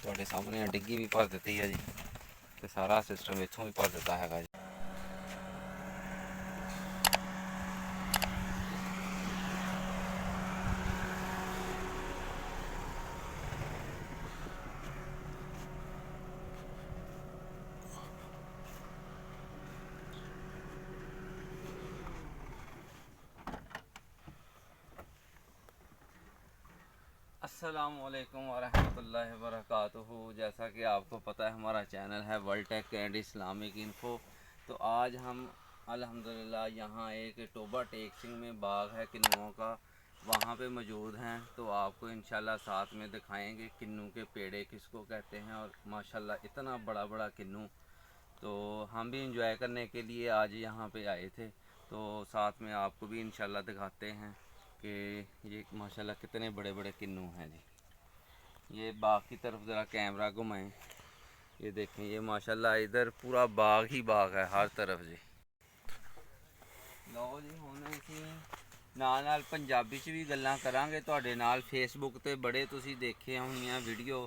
ਤੁਹਾਡੇ ਸਾਹਮਣੇ ਡਿੱਗੀ ਵੀ ਭਰ ਦਿੱਤੀ ਹੈ ਜੀ ਤੇ ਸਾਰਾ ਸਿਸਟਮ ਇੱਥੋਂ ਵੀ ਭਰ ਦਿੱਤਾ ਹੈਗਾ ਜੀ। अस्सलामुअलैकुम वरहमतुल्लाहि वबरकातुहू। जैसा कि आपको पता है हमारा चैनल है World Tech and Islamic Info. तो आज हम अल्हम्दुलिल्लाह यहाँ एक टोबा टेक सिंह में बाग है किन्नुओं का, वहाँ पे मौजूद हैं। तो आपको इंशाल्लाह साथ में दिखाएंगे किन्नू के पेड़े किसको कहते हैं। और माशाल्लाह इतना बड़ा बड़ा किन्नू, तो हम भी इंजॉय करने के लिए आज यहाँ पे आए थे। तो साथ में आपको भी इंशाल्लाह दिखाते हैं कि ये माशाल्लाह कितने बड़े बड़े किन्नू हैं जी। ये बाग की तरफ ज़रा कैमरा घुमाएं, ये देखें, ये माशाल्लाह इधर पूरा बाग ही बाग है हर तरफ जी। लो जी हुण असीं नाल पंजाबी च भी गल्लां करांगे तुहाडे नाल। फेसबुक ते बड़े तुसीं देखिया होणियां वीडियो,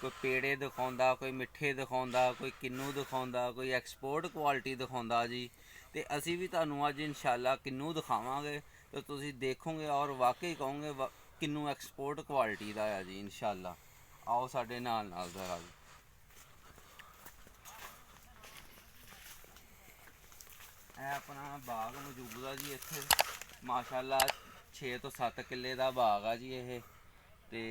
कोई पेड़े दिखाउंदा, कोई मिठे दिखाउंदा, कोई किन्नू दिखाउंदा, कोई एक्सपोर्ट क्वालिटी दिखाउंदा जी। ते असीं भी तुहानूं अज इंशाल्लाह किन्नू दिखावांगे तो तुसीं देखोगे और वाकई कहोगे किन्नू एक्सपोर्ट क्वालिटी दा है जी इंशाल्लाह। आओ साडे नाल नाल जरा जी। ਇਹ ਆਪਣਾ ਬਾਗ ਮੌਜੂਦ ਆ ਜੀ ਇੱਥੇ ਮਾਸ਼ਾਅੱਲਾ 6 ਤੋਂ 7 ਕਿੱਲੇ ਦਾ ਬਾਗ ਆ ਜੀ ਇਹ। ਤੇ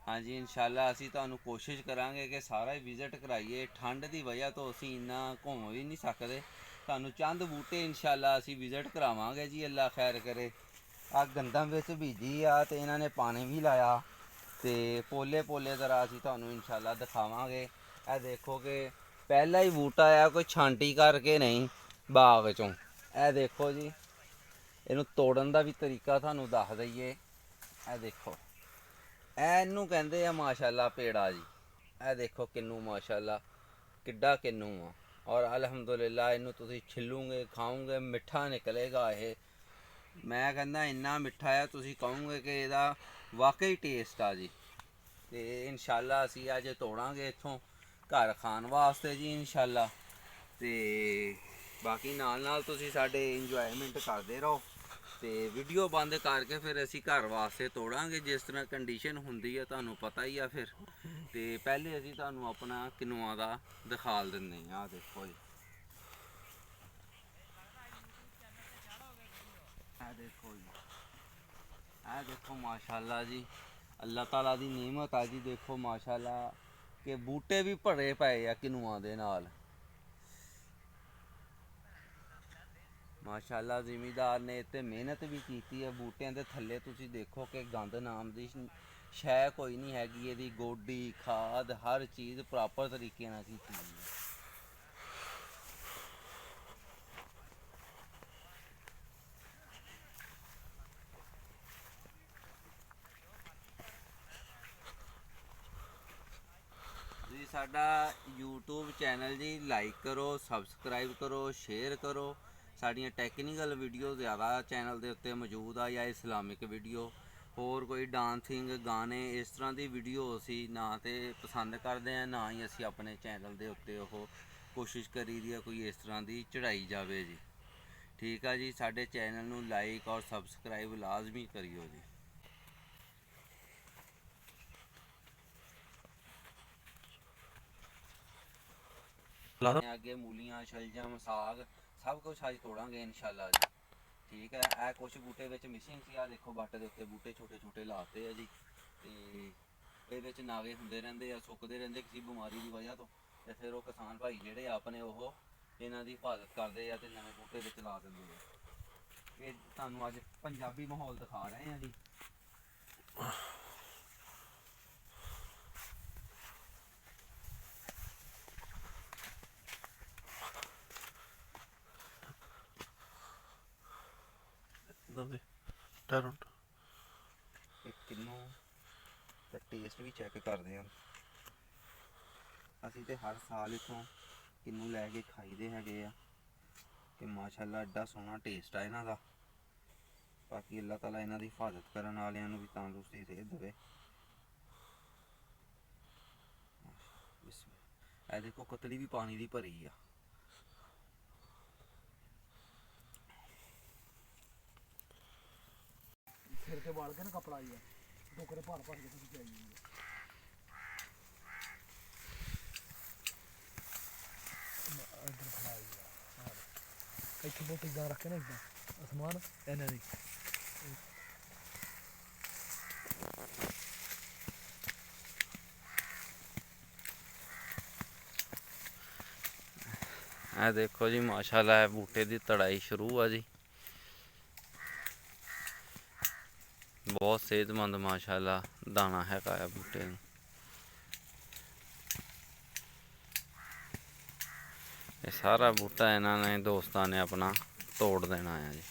ਹਾਂਜੀ ਇੰਸ਼ਾਅੱਲਾ ਅਸੀਂ ਤੁਹਾਨੂੰ ਕੋਸ਼ਿਸ਼ ਕਰਾਂਗੇ ਕਿ ਸਾਰਾ ਹੀ ਵਿਜ਼ਿਟ ਕਰਾਈਏ। ਠੰਡ ਦੀ ਵਜ੍ਹਾ ਤੋਂ ਅਸੀਂ ਇੰਨਾ ਘੁੰਮ ਵੀ ਨਹੀਂ ਸਕਦੇ, ਤੁਹਾਨੂੰ ਚੰਦ ਬੂਟੇ ਇੰਸ਼ਾਅੱਲਾ ਅਸੀਂ ਵਿਜ਼ਿਟ ਕਰਾਵਾਂਗੇ ਜੀ, ਅੱਲਾ ਖੈਰ ਕਰੇ। ਆ ਗੰਦਾਂ ਵਿੱਚ ਬੀਜੀ ਆ ਤੇ ਇਹਨਾਂ ਨੇ ਪਾਣੀ ਵੀ ਲਾਇਆ ਤੇ ਪੋਲੇ ਪੋਲੇ ਜ਼ਰਾ ਅਸੀਂ ਤੁਹਾਨੂੰ ਇੰਸ਼ਾਅੱਲਾ ਦਿਖਾਵਾਂਗੇ। ਇਹ ਦੇਖੋ ਕਿ ਪਹਿਲਾ ਹੀ ਬੂਟਾ ਆ, ਕੋਈ ਛਾਂਟੀ ਕਰਕੇ ਨਹੀਂ ਬਾਗ ਚੋਂ। ਇਹ ਦੇਖੋ ਜੀ, ਇਹਨੂੰ ਤੋੜਨ ਦਾ ਵੀ ਤਰੀਕਾ ਤੁਹਾਨੂੰ ਦੱਸ ਦਈਏ। ਇਹ ਦੇਖੋ, ਇਹਨੂੰ ਕਹਿੰਦੇ ਆ ਮਾਸ਼ਾਅੱਲਾ ਪੇੜਾ ਜੀ। ਇਹ ਦੇਖੋ ਕਿੰਨੂ ਮਾਸ਼ਾਅੱਲਾ ਕਿੱਡਾ ਕਿੰਨੂ ਆ। ਔਰ ਅਲਹਮਦੁਲਿਲਾ ਇਹਨੂੰ ਤੁਸੀਂ ਛਿੱਲੂਗੇ ਖਾਓਗੇ ਮਿੱਠਾ ਨਿਕਲੇਗਾ ਇਹ। ਮੈਂ ਕਹਿੰਦਾ ਇੰਨਾ ਮਿੱਠਾ ਆ ਤੁਸੀਂ ਕਹੋਗੇ ਕਿ ਇਹਦਾ ਵਾਕਈ ਟੇਸਟ ਆ ਜੀ। ਤੇ ਇੰਸ਼ਾਅੱਲਾ ਅਸੀਂ ਅੱਜ ਤੋੜਾਂਗੇ ਇੱਥੋਂ ਘਰ ਖਾਣ ਵਾਸਤੇ ਜੀ ਇੰਸ਼ਾਅੱਲਾ। ਤੇ ਬਾਕੀ ਨਾਲ ਨਾਲ ਤੁਸੀਂ ਸਾਡੇ ਇੰਜੋਇਮੈਂਟ ਕਰਦੇ ਰਹੋ ਤੇ ਵੀਡੀਓ ਬੰਦ ਕਰਕੇ ਫਿਰ ਅਸੀਂ ਘਰ ਵਾਸਤੇ ਤੋੜਾਂਗੇ ਜਿਸ ਤਰ੍ਹਾਂ ਕੰਡੀਸ਼ਨ ਹੁੰਦੀ ਹੈ ਤੁਹਾਨੂੰ ਪਤਾ ਹੀ ਆ ਫਿਰ। ਤੇ ਪਹਿਲੇ ਅਸੀਂ ਤੁਹਾਨੂੰ ਆਪਣਾ ਕਿੰਨੂਆਂ ਦਾ ਦਿਖਾ ਦਿੰਦੇ ਹਾਂ। ਆਹ ਦੇਖੋ ਜੀ, ਇਹ ਦੇਖੋ ਜੀ, ਇਹ ਦੇਖੋ ਮਾਸ਼ਾਅੱਲਾ ਜੀ, ਅੱਲਾਹ ਤਾਲਾ ਦੀ ਨਿਅਮਤ ਆ ਜੀ। ਦੇਖੋ ਮਾਸ਼ਾਅੱਲਾ ਕਿ ਬੂਟੇ ਵੀ ਭਰੇ ਪਏ ਆ ਕਿੰਨੂਆਂ ਦੇ ਨਾਲ ਮਾਸ਼ਾਅੱਲਾ। ਜ਼ਿਮੀਦਾਰ ਨੇ ਇੱਥੇ ਮਿਹਨਤ ਵੀ ਕੀਤੀ ਹੈ। ਬੂਟਿਆਂ ਦੇ ਥੱਲੇ ਤੁਸੀਂ ਦੇਖੋ ਕਿ ਗੰਦ ਨਾਮ ਦੀ ਸ਼ੈ ਕੋਈ ਨਹੀਂ ਹੈਗੀ। ਇਹਦੀ ਗੋਡੀ ਖਾਦ ਹਰ ਚੀਜ਼ ਪ੍ਰੋਪਰ ਤਰੀਕੇ ਨਾਲ ਕੀਤੀ ਹੈ। ਤੁਸੀਂ ਸਾਡਾ YouTube ਚੈਨਲ ਜੀ ਲਾਈਕ ਕਰੋ, ਸਬਸਕ੍ਰਾਈਬ ਕਰੋ, ਸ਼ੇਅਰ ਕਰੋ। ਸਾਡੀਆਂ ਟੈਕਨੀਕਲ ਵੀਡੀਓ ਜ਼ਿਆਦਾ ਚੈਨਲ ਦੇ ਉੱਤੇ ਮੌਜੂਦ ਆ, ਜਾਂ ਇਸਲਾਮਿਕ ਵੀਡੀਓ। ਹੋਰ ਕੋਈ ਡਾਂਸਿੰਗ ਗਾਣੇ ਇਸ ਤਰ੍ਹਾਂ ਦੀ ਵੀਡੀਓ ਅਸੀਂ ਨਾ ਤੇ ਪਸੰਦ ਕਰਦੇ ਹਾਂ, ਨਾ ਹੀ ਅਸੀਂ ਆਪਣੇ ਚੈਨਲ ਦੇ ਉੱਤੇ ਉਹ ਕੋਸ਼ਿਸ਼ ਕਰੀ ਦੀ ਆ ਕੋਈ ਇਸ ਤਰ੍ਹਾਂ ਦੀ ਚੜਾਈ ਜਾਵੇ ਜੀ। ਠੀਕ ਆ ਜੀ, ਸਾਡੇ ਚੈਨਲ ਨੂੰ ਲਾਈਕ ਔਰ ਸਬਸਕ੍ਰਾਈਬ ਲਾਜ਼ਮੀ ਕਰਿਓ ਜੀ। ਅੱਗੇ ਮੂਲੀਆਂ ਸ਼ਲਜਮ ਸਾਗ ਸਭ ਕੁਛ ਅੱਜ ਤੋੜਾਂਗੇ ਇੰਸ਼ਾਅੱਲਾ ਜੀ। ਠੀਕ ਹੈ, ਇਹ ਕੁਛ ਬੂਟੇ ਵਿੱਚ ਮਿਸਿੰਗ ਸੀ। ਆ ਦੇਖੋ ਬੱਟ ਦੇ ਉੱਤੇ ਬੂਟੇ ਛੋਟੇ ਛੋਟੇ ਲਾਤੇ ਆ ਜੀ। ਤੇ ਇਹਦੇ ਵਿੱਚ ਨਾਗੇ ਹੁੰਦੇ ਰਹਿੰਦੇ ਆ, ਸੁੱਕਦੇ ਰਹਿੰਦੇ ਕਿਸੇ ਬਿਮਾਰੀ ਦੀ ਵਜ੍ਹਾ ਤੋਂ। ਤੇ ਫਿਰ ਉਹ ਕਿਸਾਨ ਭਾਈ ਜਿਹੜੇ ਆਪਣੇ ਉਹ ਇਹਨਾਂ ਦੀ ਹਿਫਾਜ਼ਤ ਕਰਦੇ ਆ ਤੇ ਨਵੇਂ ਬੂਟੇ ਵਿੱਚ ਲਾ ਦਿੰਦੇ ਆ। ਇਹ ਤੁਹਾਨੂੰ ਅੱਜ ਪੰਜਾਬੀ ਮਾਹੌਲ ਦਿਖਾ ਰਹੇ ਆ ਜੀ। ਕਿੰਨੂ ਦਾ ਟੇਸਟ ਵੀ ਚੈੱਕ ਕਰਦੇ ਹਾਂ ਅਸੀਂ। ਤੇ ਹਰ ਸਾਲ ਇੱਥੋਂ ਕਿੰਨੂ ਲੈ ਕੇ ਖਾਈਦੇ ਹੈਗੇ ਆ ਕਿ ਮਾਸ਼ਾਅੱਲਾ ਐਡਾ ਸੋਹਣਾ ਟੇਸਟ ਆ ਇਹਨਾਂ ਦਾ। ਬਾਕੀ ਅੱਲਾਹ ਤਾਲਾ ਇਹਨਾਂ ਦੀ ਹਿਫਾਜ਼ਤ ਕਰਨ ਵਾਲਿਆਂ ਨੂੰ ਵੀ ਤੰਦਰੁਸਤੀ ਦੇ ਦੇਵੇ। ਇਹ ਦੇਖੋ ਕਤਲੀ ਵੀ ਪਾਣੀ ਦੀ ਭਰੀ ਆ। ਸਿਰ ਤੇ ਵਾਲ ਕੇ ਨਾ ਕਪੜਾ ਆਈ ਆ ਟੋਕਰੇ ਭਰ ਭਰ ਕੇ ਤੁਸੀਂ ਚਾਈ ਜਾਂਦੇ ਇੱਧਰ ਫੜਾਈ ਆ ਇੱਥੇ ਬਹੁਤ ਇਦਾਂ ਰੱਖੇ ਨਾ ਇਦਾਂ ਅਸਮਾਨ ਇਹਨਾਂ ਦੀ ਇਹ ਦੇਖੋ ਜੀ ਮਾਸ਼ਾਅੱਲਾ ਇਹ ਬੂਟੇ ਦੀ ਤੜਾਈ ਸ਼ੁਰੂ ਆ ਜੀ। ਬਹੁਤ ਸਿਹਤਮੰਦ ਮਾਸ਼ਾਅੱਲਾ ਦਾਣਾ ਹੈਗਾ ਆ ਬੂਟੇ ਨੂੰ। ਇਹ ਸਾਰਾ ਬੂਟਾ ਇਹਨਾਂ ਨੇ ਦੋਸਤਾਂ ਨੇ ਆਪਣਾ ਤੋੜ ਦੇਣਾ ਆ ਜੀ।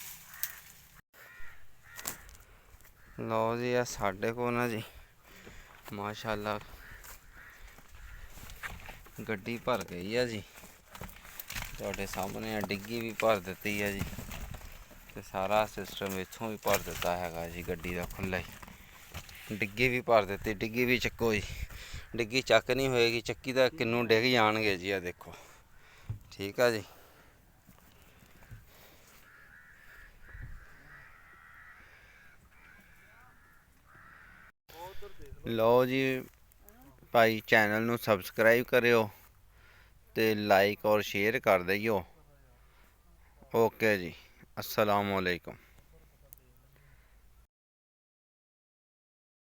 ਲਓ ਜੀ ਇਹ ਸਾਡੇ ਕੋਲ ਨਾ ਜੀ ਮਾਸ਼ਾਅੱਲਾ ਗੱਡੀ ਭਰ ਗਈ ਆ ਜੀ। ਤੁਹਾਡੇ ਸਾਹਮਣੇ ਡਿੱਗੀ ਵੀ ਭਰ ਦਿੱਤੀ ਹੈ ਜੀ ਤੇ ਸਾਰਾ ਸਿਸਟਮ ਇੱਥੋਂ ਵੀ ਭਰ ਦਿੱਤਾ ਹੈਗਾ ਜੀ। ਗੱਡੀ ਦਾ ਖੁੱਲ੍ਹਾ ਹੀ ਡਿੱਗੀ ਵੀ ਭਰ ਦਿੱਤੀ। ਡਿੱਗੀ ਵੀ ਚੱਕੋ ਜੀ, ਡਿੱਗੀ ਚੱਕ ਨਹੀਂ ਹੋਏਗੀ, ਚੱਕੀ ਦਾ ਕਿੰਨੂੰ ਡਿੱਗ ਜਾਣਗੇ ਜੀ। ਆ ਦੇਖੋ ਠੀਕ ਆ ਜੀ। ਲਓ ਜੀ ਭਾਈ ਚੈਨਲ ਨੂੰ ਸਬਸਕ੍ਰਾਈਬ ਕਰਿਓ ਤੇ ਲਾਈਕ ਔਰ ਸ਼ੇਅਰ ਕਰ ਦਿਓ। ਓਕੇ ਜੀ, अस्सलाम वालेकुम।